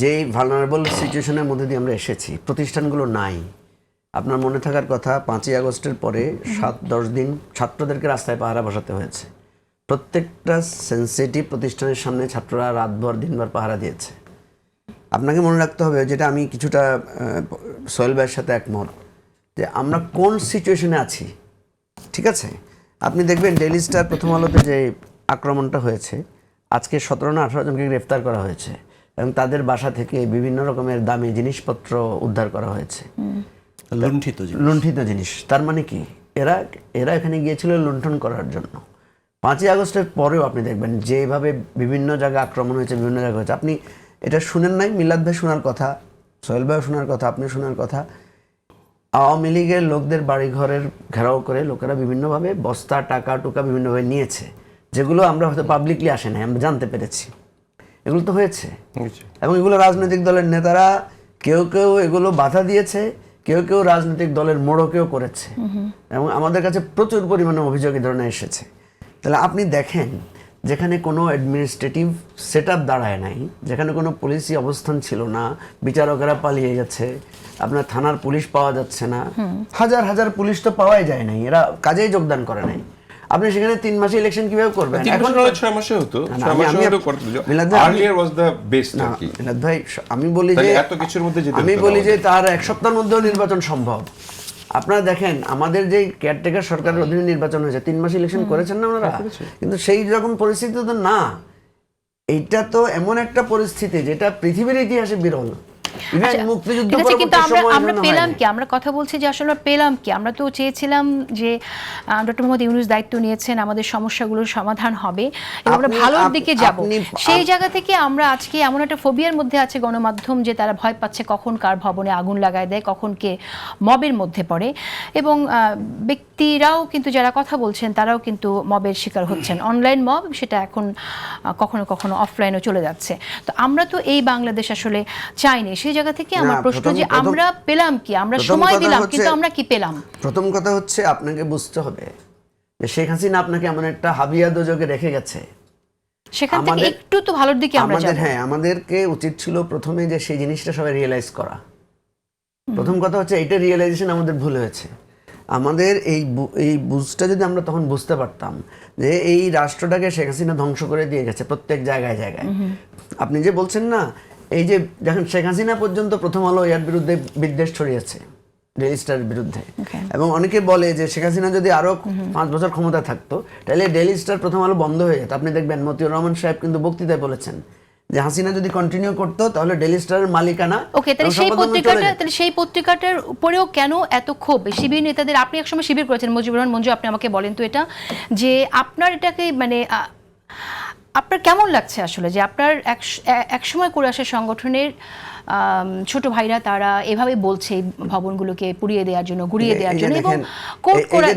যেই ভালনারেবল সিচুয়েশনের মধ্যে দিয়ে আমরা এসেছি, প্রতিষ্ঠানগুলো নাই। আপনার মনে থাকার কথা 5ই আগস্টের পরে 7-10 দিন ছাত্রদেরকে রাস্তায় পাহারা বসাতে হয়েছে। প্রত্যেকটা সেন্সিটিভ প্রতিষ্ঠানের সামনে ছাত্ররা রাতভর দিনভর পাহারা দিয়েছে। আপনাকে মনে রাখতে হবে, যেটা আমি কিছুটা সোহেল ভাইয়ের সাথে একমত, যে আমরা কোন সিচুয়েশনে আছি। ঠিক আছে, আপনি দেখবেন ডেইলি স্টার প্রথম আলোতে যে আক্রমণটা হয়েছে, আজকে 17 না 18 জনকে গ্রেফতার করা হয়েছে এবং তাদের বাসা থেকে বিভিন্ন রকমের দামি জিনিসপত্র উদ্ধার করা হয়েছে, লুণ্ঠিত জিনিস। তার মানে কি, এরা এখানে গিয়েছিল লুণ্ঠন করার জন্য। 5ই আগস্টের পরেও আপনি দেখবেন যেভাবে বিভিন্ন জায়গায় আক্রমণ হয়েছে, বিভিন্ন জায়গায় হয়েছে। আপনি এটা শুনেন নাই? মিলাদ ভাই শোনার কথা, সোহেল ভাই শোনার কথা, আপনি শোনার কথা, আওয়ামী লীগের লোকদের বাড়িঘরের ঘেরাও করে লোকেরা বিভিন্নভাবে বস্তা টাকা টুকা বিভিন্নভাবে নিয়েছে, যেগুলো আমরা হয়তো পাবলিকলি আসে নাই, আমরা জানতে পেরেছি। এগুলো তো হয়েছে, এবং এগুলো রাজনৈতিক দলের নেতারা কেউ কেউ এগুলো বাধা দিয়েছে, কেউ কেউ রাজনৈতিক দলের মোড়কেও করেছে, এবং আমাদের কাছে প্রচুর পরিমাণে অভিযোগ এই ধরনের এসেছে। তাহলে আপনি দেখেন, যেখানে কোনো অ্যাডমিনিস্ট্রেটিভ সেট আপ দাঁড়ায় নাই, যেখানে কোনো পুলিশি অবস্থান ছিল না, বিচারকেরা পালিয়ে গেছে, আপনার থানার পুলিশ পাওয়া যাচ্ছে না, হাজার হাজার পুলিশ তো পাওয়াই যায় নাই, এরা কাজেই যোগদান করে নাই। আপনি সেখানে 3 মাসে ইলেকশন কিভাবে করবেন? এখন 6 মাসে হতো, 6 মাসে হতো করতে। আর্লিয়ার ওয়াজ দ্য বেস্ট নাকি? মিলাদ ভাই, আমি বলি যে এত কিছুর মধ্যে যেতে আমি বলি যে তার 1 সপ্তাহের মধ্যেও নির্বাচন সম্ভব। আপনারা দেখেন, আমাদের যে কেয়ারটেকার সরকারের অধীনে নির্বাচন হয়েছে, 3 মাস ইলেকশন করেছেন না ওনারা, কিন্তু সেই রকম পরিস্থিতি তো না। এইটা তো এমন একটা পরিস্থিতি যেটা পৃথিবীর ইতিহাসে বিরল। কিন্তু আমরা পেলাম কি? আমরা কথা বলছি যে আসলে পেলাম কি? আমরা তো চেয়েছিলাম যে ডক্টর মোহাম্মদ ইউনূস দায়িত্ব নিয়েছেন, আমাদের সমস্যাগুলোর সমাধান হবে এবং আমরা ভালোর দিকে যাব। সেই জায়গা থেকে আমরা আজকে এমন একটা ফোবিয়ার মধ্যে আছে গণমাধ্যম, যে তারা ভয় পাচ্ছে কখন কার ভবনে আগুন লাগায় দেয়, কখন কে মবের মধ্যে পড়ে, এবং ব্যক্তিরাও কিন্তু যারা কথা বলছেন তারাও কিন্তু মবের শিকার হচ্ছেন। অনলাইন মব, সেটা এখন কখনো কখনো অফলাইনেও চলে যাচ্ছে। তো আমরা তো এই বাংলাদেশ আসলে চাইনি। সেই জায়গা থেকে আমার প্রশ্ন যে আমরা পেলাম কি? আমরা সময় দিলাম, কিন্তু আমরা কি পেলাম? প্রথম কথা হচ্ছে, আপনাকে বুঝতে হবে যে শেখ হাসিনা আপনাকে এমন একটা হাবিয়া দোজকে রেখে গেছে, সেখান থেকে একটু তো ভালোর দিকে আমরা যাব। হ্যাঁ, আমাদেরকে উচিত ছিল প্রথমে যে সেই জিনিসটা সবাই রিয়েলাইজ করা। প্রথম কথা হচ্ছে, এইটা রিয়েলাইজেশন আমাদের ভুল হয়েছে। আমাদের এই বুঝটা যদি আমরা তখন বুঝতে পারতাম যে এই রাষ্ট্রটাকে শেখ হাসিনা ধ্বংস করে দিয়ে গেছে প্রত্যেক জায়গায় জায়গায়। আপনি যে বলছেন না, এই যে দেখেন, শেখ হাসিনা পর্যন্ত প্রথম আলো এর বিরুদ্ধে বিদ্বেষ ছড়িয়েছে, ডেইলি স্টারের বিরুদ্ধে, এবং অনেকে বলে যে শেখ হাসিনা যদি আরো 5 বছর ক্ষমতা থাকতো তাহলে ডেইলি স্টার প্রথম আলো বন্ধ হয়ে যেত। আপনি দেখবেন মতিউর রহমান সাহেব কিন্তু বক্তৃতায় বলেছেন যে হাসিনা যদি কন্টিনিউ করতো তাহলে ডেইলি স্টারের মালিকানা। ওকে, তাহলে সেই পত্রিকাটার উপরেও কেন এত ক্ষোভ শিবির নেতাদের? আপনি একসময় শিবির করেছেন, মুজিবুর রহমান মঞ্জু, আপনি আমাকে বলেন তো এটা, যে আপনার এটাকে মানে আপনার কেমন লাগছে আসলে, যে আপনার একসময় করে আসা সংগঠনের ছোট ভাইরা তারা এভাবে বলছে ভবনগুলোকে পুড়িয়ে দেওয়ার জন্য, গুড়িয়ে দেওয়ার জন্য, এবং কোট করে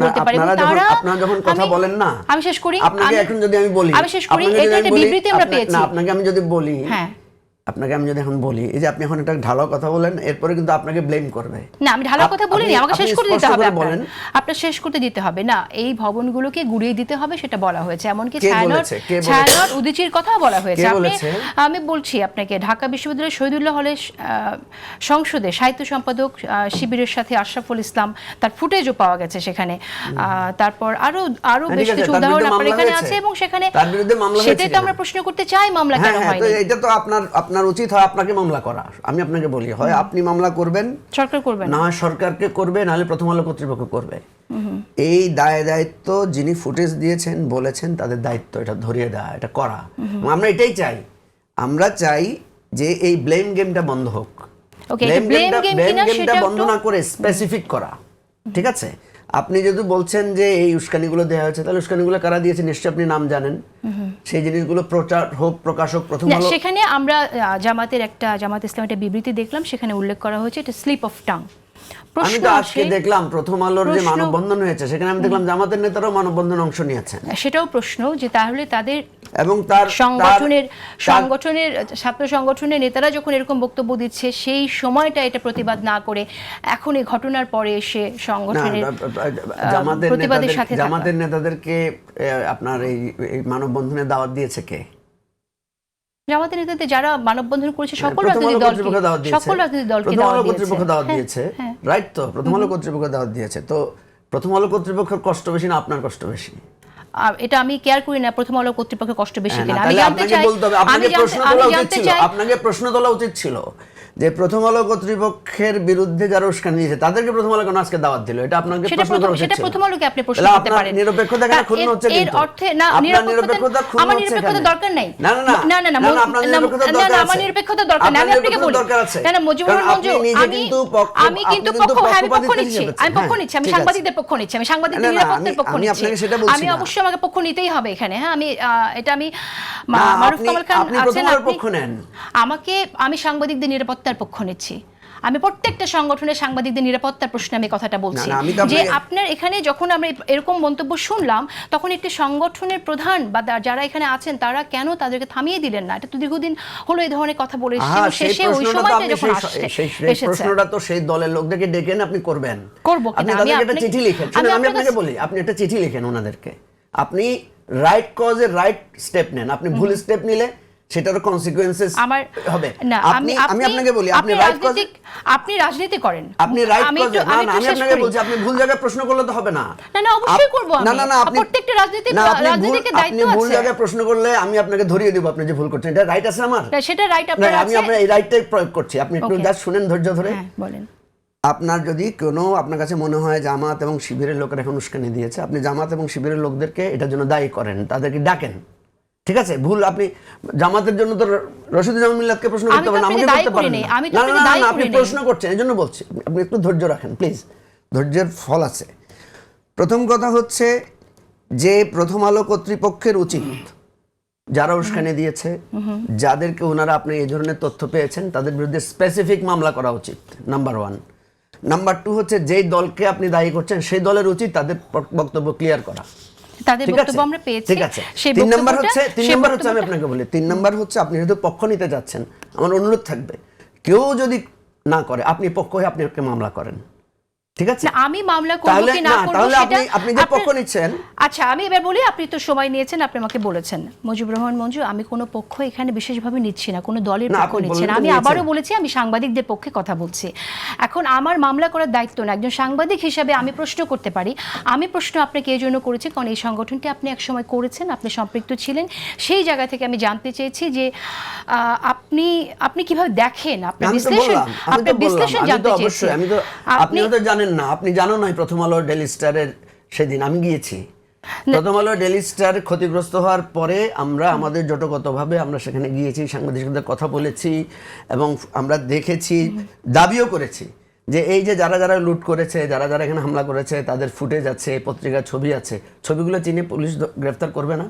বলতে পারে। তারা, আপনারা যখন কথা বলেন না, আমি শেষ করি, আপনাকে এখন যদি আমি বলি, আমি শেষ করি, এটা একটা বিবৃতি আমরা পেয়েছি। না, আপনাকে আমি যদি বলি, হ্যাঁ, আপনাকে আমি যদি এখন বলি, এই যে আপনি এখন একটা ঢালাও কথা বলেন, এরপরে কিন্তু আপনাকে ব্লেম করবে। না, আমি ঢালাও কথা বলিনি, আমাকে শেষ করতে দিতে হবে। আপনার শেষ করতে দিতে হবে না, এই ভবনগুলোকে গুড়িয়ে দিতে হবে, সেটা বলা হয়েছে। এমনকি ছায়ানট উদীচীর কথা বলা হয়েছে। আমি বলছি আপনাকে, ঢাকা বিশ্ববিদ্যালয়ের শহীদুল্লাহ হলে সংসদে সাহিত্য সম্পাদক শিবিরের সাথে আশরাফুল ইসলাম, তার ফুটেজও পাওয়া গেছে সেখানে। তারপর আরো বেশ কিছু উদাহরণ আপনার এখানে আছে, এবং সেখানে সেটাই তো আমরা প্রশ্ন করতে চাই, মামলা কেন হয়নি? এটা তো আপনার উচিত হয় আপনাকে মামলা করা। আমি আপনাকে বলি, হয় আপনি মামলা করবেন, সরকার করবে না, সরকারকে করবে, নাহলে প্রথম আলো কর্তৃপক্ষ করবে। এই দায়িত্ব যিনি ফুটেজ দিয়েছেন বলেছেন, তাদের দায়িত্ব এটা ধরিয়ে দেওয়া, এটা করা। আমরা এটাই চাই, আমরা চাই যে এই ব্লেম গেমটা বন্ধ হোক। ব্লেম গেমটা বন্ধ না করে স্পেসিফিক করা, ঠিক আছে? আপনি যদি বলছেন যে এই উস্কানিগুলো দেওয়া হয়েছে, তাহলে উস্কানিগুলো কারা দিয়েছে নিশ্চয়ই আপনি নাম জানেন। সেই জিনিসগুলো প্রচার হোক, প্রকাশ হোক, প্রথম আলো। সেখানে আমরা জামাত ইসলামের একটা বিবৃতি দেখলাম, সেখানে উল্লেখ করা হয়েছে এটা স্লিপ অফ টাং। আমি তো আজকে দেখলাম প্রথম আলোর যে মানববন্ধন হয়েছে, সেখানে আমি দেখলাম জামাতের নেতারাও মানববন্ধনে অংশ নিয়েছেন। সেটাও প্রশ্ন, যে তাহলে তাদের এবং তার সংগঠনের ছাত্র সংগঠনের নেতারা যখন এরকম বক্তব্য দিচ্ছে, সেই সময়টা এটা প্রতিবাদ না করে এখন এই ঘটনার পরে এসে সংগঠনের প্রতিবাদের সাথে জামাতের নেতাদেরকে আপনার এই মানববন্ধনে দাওয়াত দিয়েছে কে? জামাতের নেতাদের যারা মানববন্ধন করেছে সকল প্রথম আলো রাজনৈতিক কর্তৃপক্ষ দাওয়াত দলকে দিয়েছে। সকল রাজনৈতিক দলকে প্রথম আলো দাওয়াত কর্তৃপক্ষ দাওয়াত দিয়েছে। দিয়েছে, হ্যাঁ, রাইট তো? প্রথম আলো কর্তৃপক্ষ দাওয়াত দিয়েছে, তো প্রথম আলো কর্তৃপক্ষের কষ্ট বেশি না আপনার কষ্ট বেশি? এটা আমি কেয়ার করি না প্রথম আলো কর্তৃপক্ষের কষ্ট বেশি কিনা। আমি তাহলে জানতে আপনাকে চাই, বলতে হবে, আপনাকে প্রশ্ন তোলা উচিত ছিল যে প্রথম আলো কর্তৃপক্ষের বিরুদ্ধে যারা উস্কানি দিয়েছে তাদেরকে প্রথম আলো কেন আজকে দাওয়াত দিল, এটা আপনাকে প্রশ্ন করা উচিত ছিল। সেটা প্রথম আলোকে আপনি প্রশ্ন তাহলে করতে আপনার পারেন। নিরপেক্ষতা কেন ক্ষুণ্ণ হচ্ছে? এর অর্থে না, আপনার নিরপেক্ষতা ক্ষুণ্ণ আমার হচ্ছে নিরপেক্ষতা এখানে। দরকার নাই। না, আমার নিরপেক্ষতা দরকার নাই। আমি আপনাকে বলি, না না, মুজিবুর রহমান মঞ্জু, আমি কিন্তু পক্ষ, হ্যাঁ, আমি পক্ষ নিচ্ছি, আমি পক্ষ নিচ্ছি, আমি সাংবাদিকদের পক্ষ নিচ্ছি, আমি সাংবাদিকদের নিরাপত্তার পক্ষ নিচ্ছি। আমি অবশ্যই আমাকে পক্ষ নিতেই হবে এখানে। হ্যাঁ, আমি এটা আমি মারুফ কামাল খান আছেন, আমি সাংবাদিকদের নিরাপত্তার পক্ষ নিচ্ছি। আমি প্রত্যেকটা সংগঠনের সাংবাদিকদের নিরাপত্তার প্রশ্নে আমি কথাটা বলছি যে আপনার এখানে যখন আমরা এরকম মন্তব্য শুনলাম তখন একটি সংগঠনের প্রধান বা যারা এখানে আছেন তারা কেন তাদেরকে থামিয়ে দিলেন না? এটা তো দীর্ঘদিন হলো এই ধরনের কথা বলে এসেছি, শেষে ওই সময়টা যখন এসেছে প্রশ্নটা তো সেই দলের লোকদেরকে ডেকে না আপনি করবেন। আপনি আমি একটা চিঠি লিখেন, আমি আপনাকে বলি, আপনি একটা চিঠি লিখেন ওনাদেরকে, আপনি রাইট কজে রাইট স্টেপ নেন, আপনি ভুল স্টেপ নিলে সেটার কনসিকুয়েন্সেস হবে। আমি আপনাকে বলি, আপনি রাইট কজে, আপনি রাজনীতি করেন, আপনি রাইট কজে, না আমি আপনাকে বলছি আপনি ভুল জায়গায় প্রশ্ন করলে তো হবে না। না অবশ্যই করব আমি। না আপনি প্রত্যেকটা রাজনীতিকে দায়িত্ব আছে। আপনি ভুল জায়গায় প্রশ্ন করলে আমি আপনাকে ধরিয়ে দেব আপনি যে ভুল করছেন, এটা রাইট আছে আমার? না, সেটা রাইট আপনার আছে। আমি আপনার এই রাইটটাই প্রয়োগ করছি, আপনি একটু জাস্ট শুনেন ধৈর্য ধরে। হ্যাঁ, বলেন। আপনার যদি কোনো আপনার কাছে মনে হয় জামাত এবং শিবিরের লোকেরা এখন উস্কানি দিয়েছে, আপনি জামাত এবং শিবিরের লোকদেরকে এটার জন্য দায়ী করেন, তাদেরকে ডাকেন, ঠিক আছে? ভুল আপনি জামাতের জন্য তো রশিদুজ্জামান মিল্লাতকে প্রশ্ন করতে পারেন, আমাকে করতে পারেন না। আপনি প্রশ্ন করছেন, এই জন্য বলছি আপনি একটু ধৈর্য রাখেন প্লিজ, ধৈর্যের ফল আছে। প্রথম কথা হচ্ছে যে প্রথম আলো কর্তৃপক্ষের উচিত যারা উস্কানি দিয়েছে, যাদেরকে ওনারা আপনি এই ধরনের তথ্য পেয়েছেন তাদের বিরুদ্ধে স্পেসিফিক মামলা করা উচিত, নাম্বার 1। নাম্বার 2 হচ্ছে যেই দলকে আপনি দায়ী করছেন সেই দলের উচিত তাদের বক্তব্য ক্লিয়ার করা। তাদের বক্তব্য আমরা পেয়েছি, ঠিক আছে। 3 নাম্বার হচ্ছে আমি আপনাকে বলি, 3 নাম্বার হচ্ছে আপনি যদি পক্ষ নিতে যাচ্ছেন, আমার অনুরোধ থাকবে কেউ যদি না করে আপনি পক্ষ হয়ে আপনি একটা মামলা করেন, ঠিক আছে? আমি মামলা করব কি না করব সেটা আপনি যে পক্ষ নিচ্ছেন। আচ্ছা, আমি এবার বলি, আপনি তো সময় নিয়েছেন, আপনি আমাকে বলেছেন মুজিবুর রহমান মঞ্জু, আমি কোনো পক্ষ এখানে বিশেষভাবে নিচ্ছি না, কোনো দলের পক্ষ নিচ্ছি না। আমি আবারও বলেছি আমি সাংবাদিকদের পক্ষে কথা বলছি। এখন আমার মামলা করার দায়িত্ব না, একজন সাংবাদিক হিসেবে আমি প্রশ্ন করতে পারি। আমি প্রশ্ন আপনাকে এই জন্য করেছি কারণ এই সংগঠনটি আপনি একসময় করেছেন, আপনি সম্পৃক্ত ছিলেন। সেই জায়গা থেকে আমি জানতে চেয়েছি যে আপনি কিভাবে দেখেন, আপনার বিশ্লেষণ জানতে চেয়েছি। আপনি তো জানেন না, আপনি জানো না প্রথম আলো ডেইলি স্টারের সেদিন আমি গিয়েছি। প্রথম আলো ডেইলি স্টার ক্ষতিগ্রস্ত হওয়ার পরে আমরা আমাদের জোটগতভাবে আমরা সেখানে গিয়েছি, সাংবাদিকদের কথা বলেছি এবং আমরা দেখেছি, দাবিও করেছি যে এই যে যারা যারা লুট করেছে, যারা যারা এখানে হামলা করেছে তাদের ফুটেজ আছে, পত্রিকার ছবি আছে, ছবিগুলো চিনে পুলিশ গ্রেফতার করবে না?